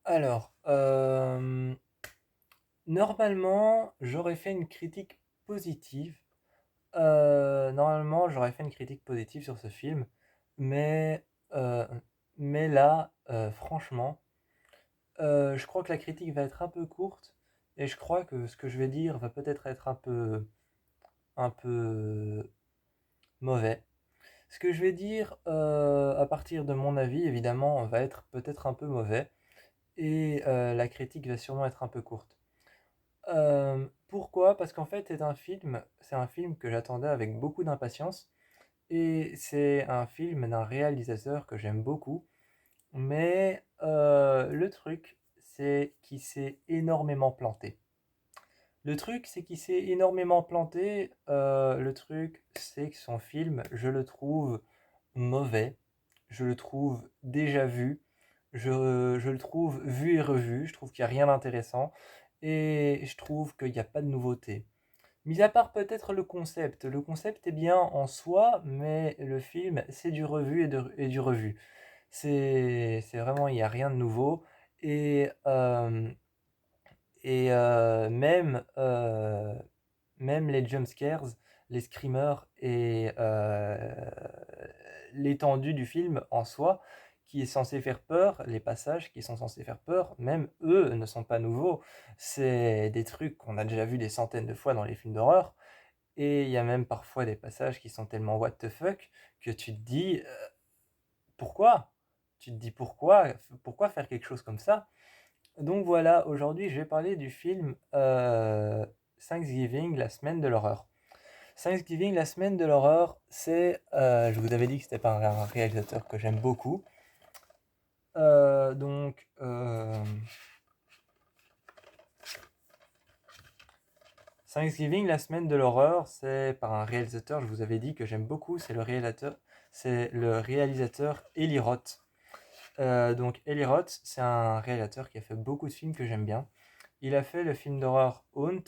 Alors, normalement, j'aurais fait une critique positive. Normalement, j'aurais fait une critique positive sur ce film, mais, heu, mais là, franchement, je crois que la critique va être un peu courte et je crois que ce que je vais dire va peut-être être un peu mauvais. Ce que je vais dire, à partir de mon avis, évidemment, va être peut-être un peu mauvais et la critique va sûrement être un peu courte. Pourquoi? Parce qu'en fait, c'est un film que j'attendais avec beaucoup d'impatience et c'est un film d'un réalisateur que j'aime beaucoup. Mais le truc, c'est qu'il s'est énormément planté. Le truc, c'est qu'il s'est énormément planté. Le truc, c'est que son film, je le trouve mauvais. Je le trouve déjà vu. Je le trouve vu et revu. Je trouve qu'il n'y a rien d'intéressant. Et je trouve qu'il n'y a pas de nouveauté. Mis à part peut-être le concept. Le concept est bien en soi, mais le film, c'est du revu et du revu. C'est vraiment, il n'y a rien de nouveau. Et, même les jumpscares, les screamers et l'étendue du film en soi, qui est censé faire peur, les passages qui sont censés faire peur, même eux ne sont pas nouveaux. C'est des trucs qu'on a déjà vus des centaines de fois dans les films d'horreur. Et il y a même parfois des passages qui sont tellement what the fuck que tu te dis pourquoi? Tu te dis pourquoi faire quelque chose comme ça? Donc voilà, aujourd'hui je vais parler du film Thanksgiving, la semaine de l'horreur. Thanksgiving, la semaine de l'horreur, je vous avais dit que c'était pas un réalisateur que j'aime beaucoup. Donc, Thanksgiving, la semaine de l'horreur, c'est par un réalisateur, je vous avais dit que j'aime beaucoup, c'est le réalisateur Eli Roth. Donc Eli Roth, c'est un réalisateur qui a fait beaucoup de films que j'aime bien. Il a fait le film d'horreur Haunt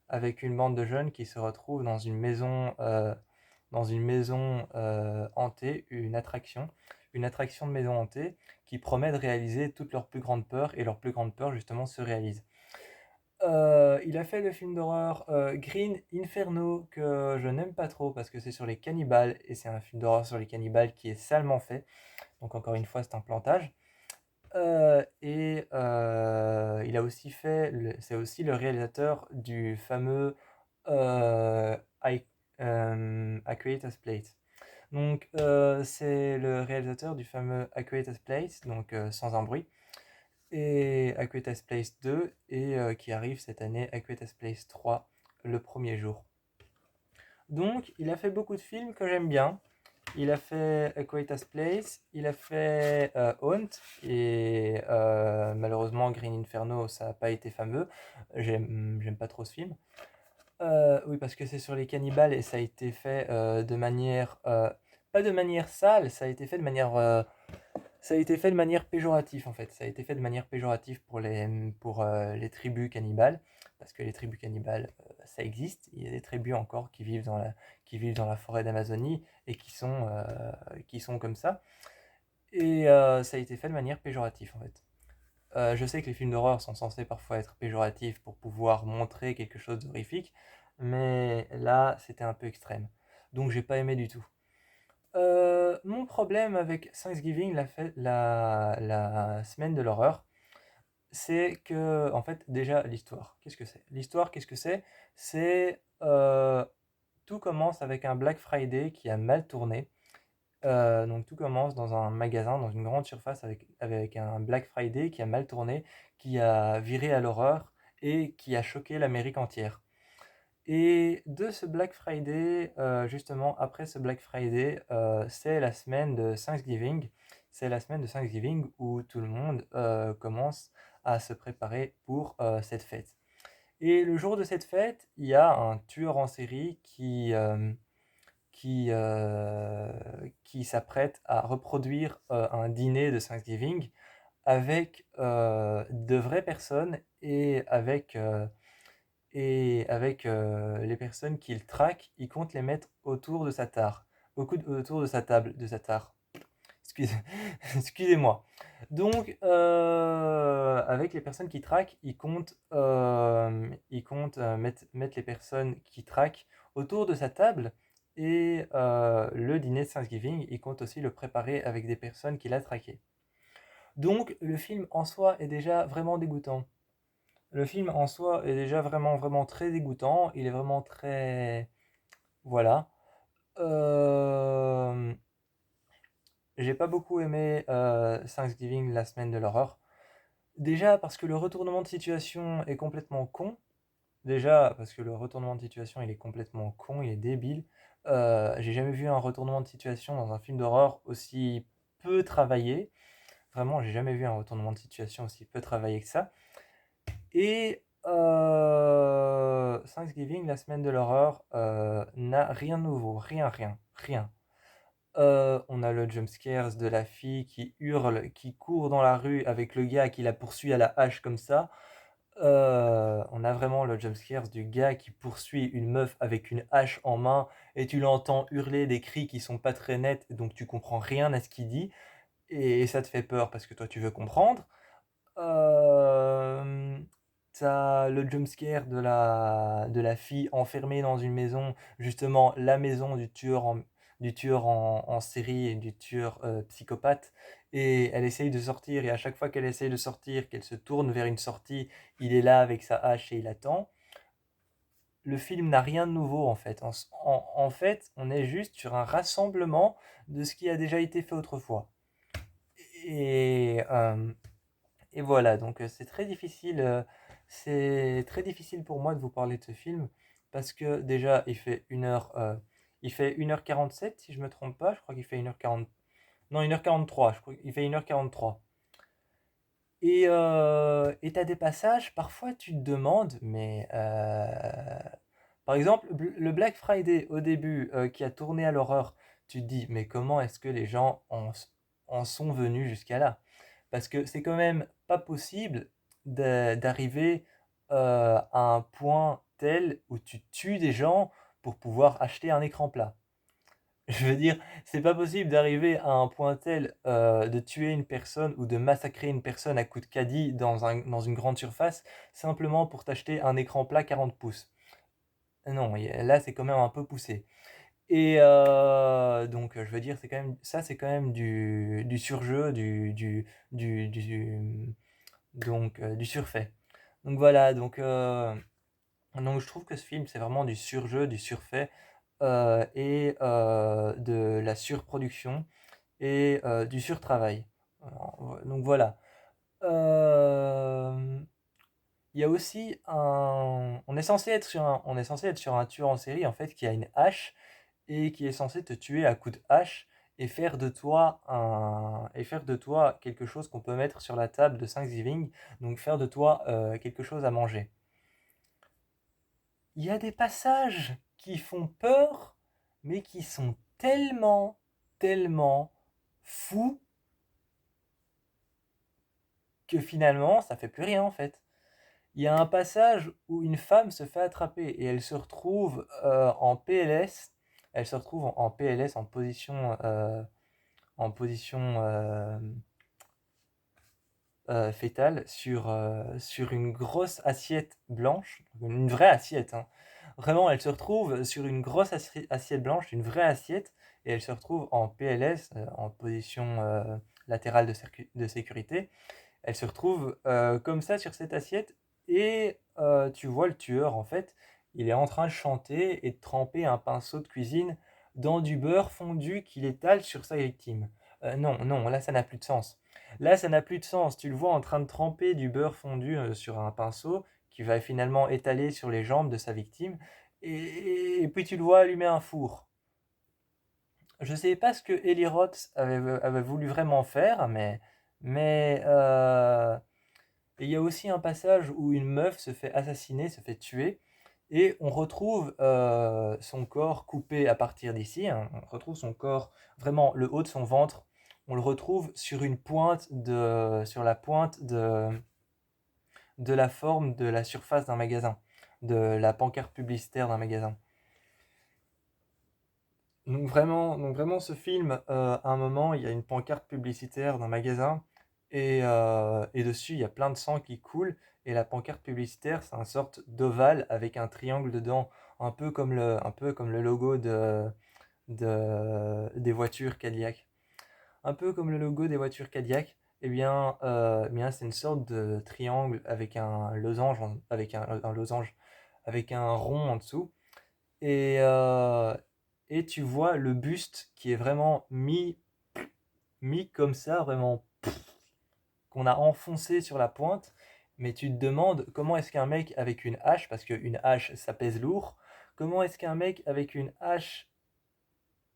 avec une bande de jeunes qui se retrouvent dans une maison hantée, une attraction de maison hantée qui promet de réaliser toutes leurs plus grandes peurs et leurs plus grandes peurs justement se réalisent. Il a fait le film d'horreur Green Inferno que je n'aime pas trop parce que c'est sur les cannibales et c'est un film d'horreur sur les cannibales qui est salement fait. Donc encore une fois, c'est un plantage. C'est aussi le réalisateur du fameux euh, I, A Creator's Plate. Donc, c'est le réalisateur du fameux A Creator's Place, donc Sans un bruit, et A Creator's Place 2, et qui arrive cette année, A Creator's Place 3, le premier jour. Donc, il a fait beaucoup de films que j'aime bien. Il a fait A Quietus Place, il a fait Haunt, et malheureusement Green Inferno, ça n'a pas été fameux. J'aime pas trop ce film. Oui, parce que c'est sur les cannibales et ça a été fait de manière. Pas de manière sale, ça a été fait de manière péjorative en fait. Ça a été fait de manière péjorative pour les tribus cannibales, parce que les tribus cannibales, ça existe. Il y a des tribus encore qui vivent dans la forêt d'Amazonie et qui sont comme ça. Et ça a été fait de manière péjorative en fait. Je sais que les films d'horreur sont censés parfois être péjoratifs pour pouvoir montrer quelque chose d'horrifique, mais là c'était un peu extrême. Donc j'ai pas aimé du tout. Mon problème avec Thanksgiving, la semaine de l'horreur, c'est que, en fait, déjà, l'histoire. Qu'est-ce que c'est? L'histoire, qu'est-ce que c'est? C'est. Tout commence avec un Black Friday qui a mal tourné. Donc, tout commence dans un magasin, dans une grande surface, avec un Black Friday qui a mal tourné, qui a viré à l'horreur et qui a choqué l'Amérique entière. Et de ce Black Friday, justement, après ce Black Friday, c'est la semaine de Thanksgiving. C'est la semaine de Thanksgiving où tout le monde commence à se préparer pour cette fête. Et le jour de cette fête, il y a un tueur en série qui s'apprête à reproduire un dîner de Thanksgiving avec de vraies personnes et avec les personnes qu'il traque, il compte les mettre autour de sa tare, autour de sa table, de sa tare. Excusez- Excusez-moi. Donc, avec les personnes qui traquent, il compte mettre les personnes qui traquent autour de sa table et le dîner de Thanksgiving, il compte aussi le préparer avec des personnes qu'il a traquées. Donc le film en soi est déjà vraiment dégoûtant. Le film en soi est déjà vraiment, vraiment très dégoûtant. Il est vraiment très... Voilà. Euh, J'ai pas beaucoup aimé Thanksgiving, la semaine de l'horreur. Déjà parce que le retournement de situation est complètement con. Déjà parce que le retournement de situation il est complètement con, il est débile. J'ai jamais vu un retournement de situation dans un film d'horreur aussi peu travaillé. Vraiment, j'ai jamais vu un retournement de situation aussi peu travaillé que ça. Et Thanksgiving, la semaine de l'horreur, n'a rien de nouveau, rien, rien, rien. On a le jumpscare de la fille qui hurle, qui court dans la rue avec le gars qui la poursuit à la hache comme ça. On a vraiment le jumpscare du gars qui poursuit une meuf avec une hache en main et tu l'entends hurler des cris qui sont pas très nets, donc tu comprends rien à ce qu'il dit et ça te fait peur parce que toi tu veux comprendre. Euh, T'as le jumpscare de la fille enfermée dans une maison, justement la maison du tueur en série et du tueur psychopathe. Et elle essaye de sortir, et à chaque fois qu'elle essaye de sortir, qu'elle se tourne vers une sortie, il est là avec sa hache et il attend. Le film n'a rien de nouveau en fait. En fait, on est juste sur un rassemblement de ce qui a déjà été fait autrefois. Et, euh, et voilà, donc c'est très difficile pour moi de vous parler de ce film parce que déjà il fait 1h47 si je me trompe pas, je crois qu'il fait 1h40, non 1h43, je crois qu'il fait 1h43. Et t'as des passages, parfois tu te demandes, mais par exemple le Black Friday au début qui a tourné à l'horreur, tu te dis mais comment est-ce que les gens en sont venus jusqu'à là? Parce que c'est quand même pas possible d'arriver à un point tel où tu tues des gens pour pouvoir acheter un écran plat. Je veux dire, c'est pas possible d'arriver à un point tel de tuer une personne ou de massacrer une personne à coups de caddie dans une grande surface simplement pour t'acheter un écran plat 40 pouces. Non, là c'est quand même un peu poussé. Et donc je veux dire, c'est quand même ça, c'est quand même du surjeu, du donc du surfait. Donc voilà, donc je trouve que ce film c'est vraiment du surjeu, du surfait et de la surproduction et du surtravail. Donc voilà. Euh, Il y a aussi un... On est censé être sur un tueur en série en fait qui a une hache et qui est censé te tuer à coups de hache et faire de toi quelque chose qu'on peut mettre sur la table de Thanksgiving, donc faire de toi quelque chose à manger. Il y a des passages qui font peur, mais qui sont tellement, tellement fous que finalement, ça fait plus rien en fait. Il y a un passage où une femme se fait attraper et elle se retrouve en PLS. Elle se retrouve en PLS, en position fétale sur une grosse assiette blanche, une vraie assiette, hein. Vraiment, elle se retrouve sur une grosse assiette blanche, une vraie assiette, et elle se retrouve en PLS, en position latérale de sécurité. Elle se retrouve comme ça sur cette assiette, et tu vois le tueur, en fait, il est en train de chanter et de tremper un pinceau de cuisine dans du beurre fondu qu'il étale sur sa victime. Non, non, là ça n'a plus de sens. Là, ça n'a plus de sens. Tu le vois en train de tremper du beurre fondu sur un pinceau qui va finalement étaler sur les jambes de sa victime. Et puis tu le vois allumer un four. Je ne sais pas ce que Eli Roth avait voulu vraiment faire, mais il y a aussi un passage où une meuf se fait assassiner, se fait tuer, et on retrouve son corps coupé à partir d'ici, hein. On retrouve son corps, vraiment le haut de son ventre, on le retrouve sur la pointe de la forme de la surface d'un magasin, de la pancarte publicitaire d'un magasin. Donc vraiment ce film, à un moment, il y a une pancarte publicitaire d'un magasin, et dessus, il y a plein de sang qui coule, et la pancarte publicitaire, c'est une sorte d'ovale avec un triangle dedans, un peu comme le logo des voitures Cadillac. Un peu comme le logo des voitures Cadillac, eh bien c'est une sorte de triangle avec un losange, un losange, avec un rond en dessous. Et, euh, et tu vois le buste qui est vraiment mis comme ça, vraiment, qu'on a enfoncé sur la pointe. Mais tu te demandes comment est-ce qu'un mec avec une hache, parce qu'une hache ça pèse lourd, comment est-ce qu'un mec avec une hache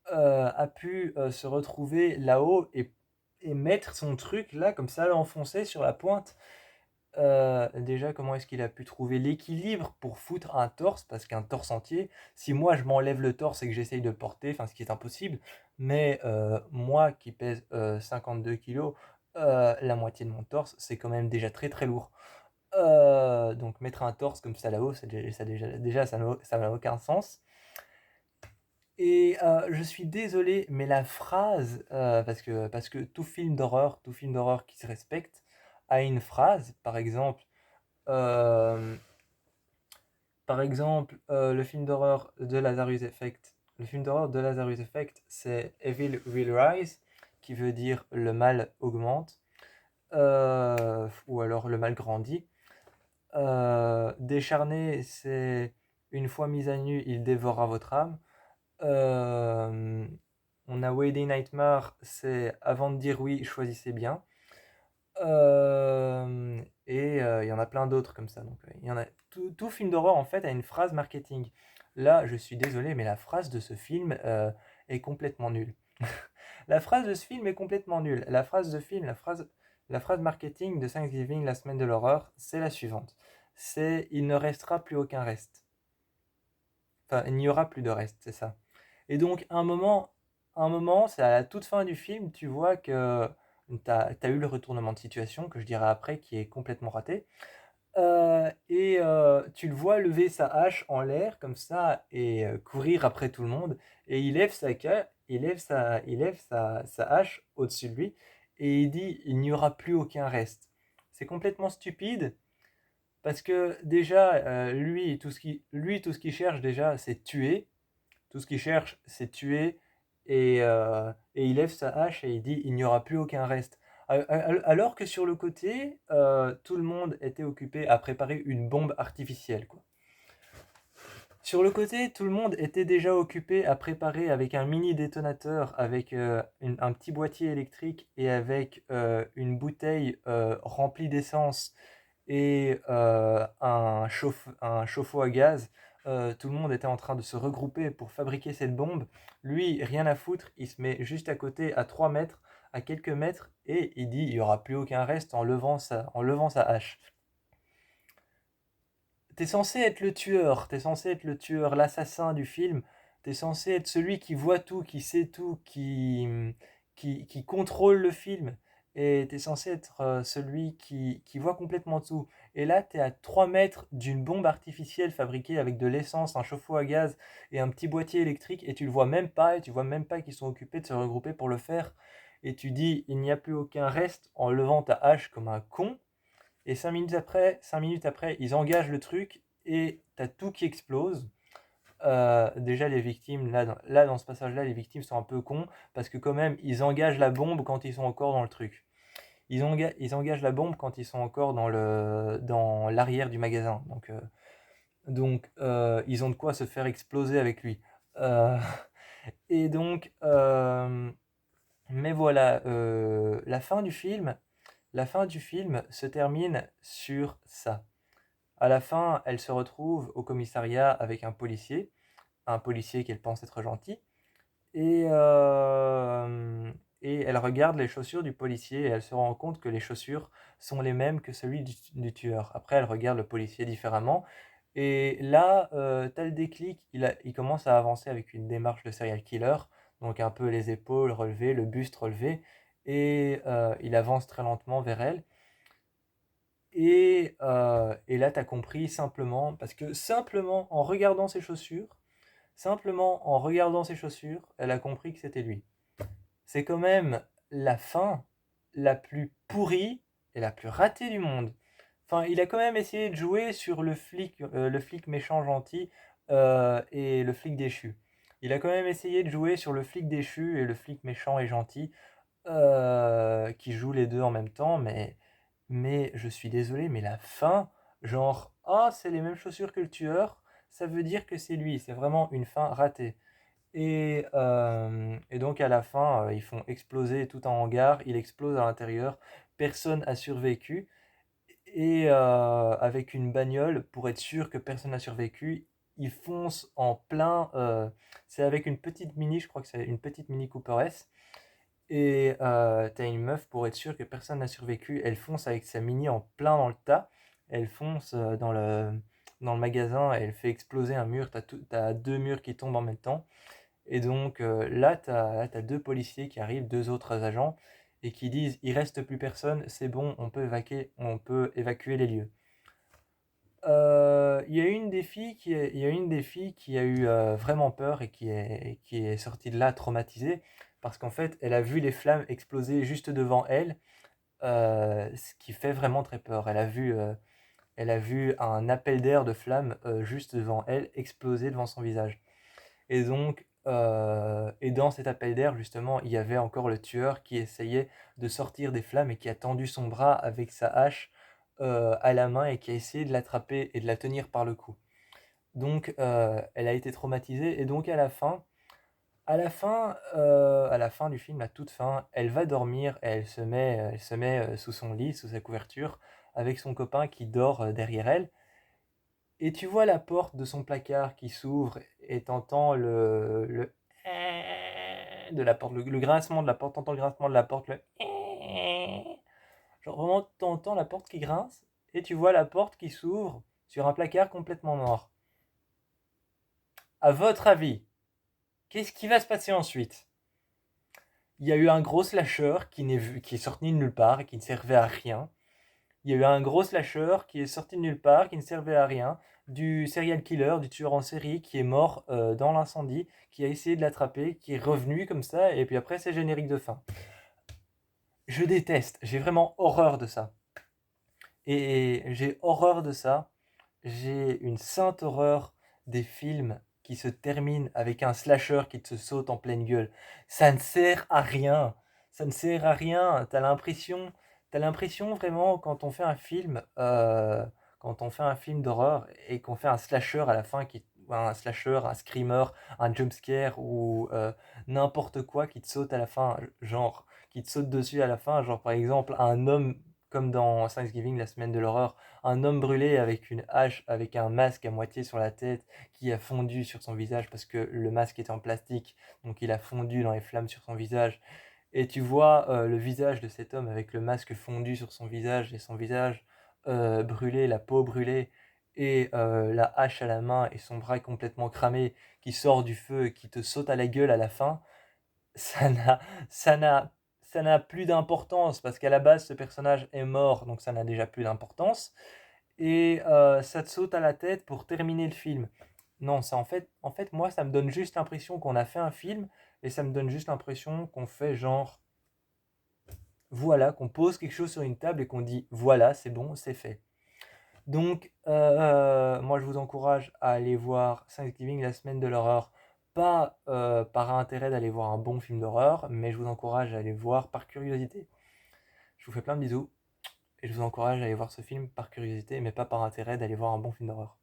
a pu se retrouver là-haut et mettre son truc là, comme ça, l'enfoncer sur la pointe. Déjà, comment est-ce qu'il a pu trouver l'équilibre pour foutre un torse? Parce qu'un torse entier, si moi je m'enlève le torse et que j'essaye de le porter, enfin ce qui est impossible, mais moi qui pèse 52 kilos, la moitié de mon torse, c'est quand même déjà très très lourd. Donc mettre un torse comme ça là-haut, déjà ça n'a aucun sens. Et je suis désolé, mais la phrase, parce que tout film d'horreur qui se respecte a une phrase, euh, le film d'horreur de Lazarus Effect. Le film d'horreur de Lazarus Effect, c'est Evil Will Rise, qui veut dire le mal augmente, ou alors le mal grandit. Décharné, c'est une fois mis à nu, il dévorera votre âme. Euh, on a Wedding Nightmare, c'est avant de dire oui, choisissez bien. Il y en a plein d'autres comme ça. Donc, il y en a, tout film d'horreur en fait a une phrase marketing. Là, je suis désolé, mais la phrase de ce film est complètement nulle. La phrase de ce film est complètement nulle. La phrase marketing de Thanksgiving, la semaine de l'horreur, c'est la suivante. C'est il ne restera plus aucun reste. Enfin, il n'y aura plus de reste, c'est ça. Et donc, un moment, c'est à la toute fin du film, tu vois que t'as eu le retournement de situation, que je dirai après, qui est complètement raté. Tu le vois lever sa hache en l'air, comme ça, et courir après tout le monde. Et il lève sa hache au-dessus de lui, et il dit, il n'y aura plus aucun reste. C'est complètement stupide, parce que déjà, tout ce qu'il cherche déjà, c'est tuer. Tout ce qu'il cherche, c'est tuer. Et il lève sa hache et il dit il n'y aura plus aucun reste. Alors que sur le côté, tout le monde était occupé à préparer une bombe artificielle, quoi. Sur le côté, tout le monde était déjà occupé à préparer avec un mini détonateur, avec un petit boîtier électrique et avec une bouteille remplie d'essence et un chauffe-eau à gaz. Tout le monde était en train de se regrouper pour fabriquer cette bombe. Lui, rien à foutre, il se met juste à côté, à 3 mètres, à quelques mètres, et il dit il n'y aura plus aucun reste en levant sa hache. T'es censé être le tueur, t'es censé être le tueur, l'assassin du film. T'es censé être celui qui voit tout, qui sait tout, qui contrôle le film. Et t'es censé être celui qui voit complètement tout. Et là, t'es à 3 mètres d'une bombe artificielle fabriquée avec de l'essence, un chauffe-eau à gaz et un petit boîtier électrique. Et tu le vois même pas, et tu vois même pas qu'ils sont occupés de se regrouper pour le faire. Et tu dis, il n'y a plus aucun reste en levant ta hache comme un con. Et 5 minutes après, ils engagent le truc et t'as tout qui explose. Déjà, les victimes, là, dans ce passage-là, les victimes sont un peu cons parce que, quand même, ils engagent la bombe quand ils sont encore dans le truc. Ils engagent la bombe quand ils sont encore dans l'arrière du magasin. Ils ont de quoi se faire exploser avec lui. Euh, et donc, mais voilà, la fin du film se termine sur ça. À la fin, elle se retrouve au commissariat avec un policier qu'elle pense être gentil, et, euh, et elle regarde les chaussures du policier et elle se rend compte que les chaussures sont les mêmes que celui du tueur. Après, elle regarde le policier différemment, et là, t'as le déclic, il commence à avancer avec une démarche de serial killer, donc un peu les épaules relevées, le buste relevé, et il avance très lentement vers elle. Et là, tu as compris simplement, parce que simplement en regardant ses chaussures, elle a compris que c'était lui. C'est quand même la fin. la plus pourrie et la plus ratée du monde. Enfin, il a quand même essayé de jouer sur le flic méchant gentil et le flic déchu. Il a quand même essayé de jouer sur le flic déchu et le flic méchant et gentil, qui jouent les deux en même temps, mais je suis désolé, mais la fin, genre, ah, c'est les mêmes chaussures que le tueur, ça veut dire que c'est lui, c'est vraiment une fin ratée. Et donc à la fin, ils font exploser tout un hangar, il explose à l'intérieur, personne n'a survécu, et avec une bagnole, pour être sûr que personne n'a survécu, ils foncent en plein, c'est avec une petite Mini, je crois que c'est une petite Mini Cooper S, et t'as une meuf, pour être sûr que personne n'a survécu, elle fonce avec sa Mini en plein dans le tas, elle fonce dans le magasin, et elle fait exploser un mur, t'as deux murs qui tombent en même temps. Et donc là, t'as deux policiers qui arrivent, deux autres agents, et qui disent, il reste plus personne, c'est bon, on peut évacuer les lieux. Il y a une des filles qui a eu vraiment peur et qui est sortie de là traumatisée, parce qu'en fait, elle a vu les flammes exploser juste devant elle, ce qui fait vraiment très peur. Elle a vu un appel d'air de flammes juste devant elle exploser devant son visage. Et donc, et dans cet appel d'air, justement, il y avait encore le tueur qui essayait de sortir des flammes et qui a tendu son bras avec sa hache à la main et qui a essayé de l'attraper et de la tenir par le cou. Donc, elle a été traumatisée et donc à la fin du film, à toute fin, elle va dormir et elle se met sous son lit, sous sa couverture, avec son copain qui dort derrière elle. Et tu vois la porte de son placard qui s'ouvre et t'entends le de la porte, le grincement de la porte, t'entends le grincement de la porte, le genre vraiment t'entends la porte qui grince et tu vois la porte qui s'ouvre sur un placard complètement noir. À votre avis, qu'est-ce qui va se passer ensuite? Il y a eu un gros slasher qui est sorti de nulle part et qui ne servait à rien. Il y a eu un gros slasher qui est sorti de nulle part, qui ne servait à rien, du serial killer, du tueur en série qui est mort dans l'incendie, qui a essayé de l'attraper, qui est revenu comme ça, et puis après c'est générique de fin. Je déteste, j'ai vraiment horreur de ça. Et j'ai horreur de ça. J'ai une sainte horreur des films qui se terminent avec un slasher qui te saute en pleine gueule. Ça ne sert à rien. Ça ne sert à rien. T'as l'impression vraiment quand on fait un film d'horreur et qu'on fait un slasher à la fin ou un slasher, un screamer, un jumpscare ou n'importe quoi qui te saute à la fin, genre qui te saute dessus à la fin, genre par exemple un homme comme dans Thanksgiving, la semaine de l'horreur, un homme brûlé avec une hache, avec un masque à moitié sur la tête, qui a fondu sur son visage parce que le masque était en plastique, donc il a fondu dans les flammes sur son visage. Et tu vois le visage de cet homme avec le masque fondu sur son visage et son visage brûlé, la peau brûlée, et la hache à la main et son bras complètement cramé qui sort du feu et qui te saute à la gueule à la fin. Ça n'a, ça n'a, ça n'a plus d'importance parce qu'à la base, ce personnage est mort, donc ça n'a déjà plus d'importance. Et ça te saute à la tête pour terminer le film. Non, ça en fait, moi, ça me donne juste l'impression qu'on a fait un film et ça me donne juste l'impression qu'on fait genre, voilà, qu'on pose quelque chose sur une table et qu'on dit, voilà, c'est bon, c'est fait. Donc, moi, je vous encourage à aller voir Thanksgiving, la semaine de l'horreur, pas par intérêt d'aller voir un bon film d'horreur, mais je vous encourage à aller voir par curiosité. Je vous fais plein de bisous et je vous encourage à aller voir ce film par curiosité, mais pas par intérêt d'aller voir un bon film d'horreur.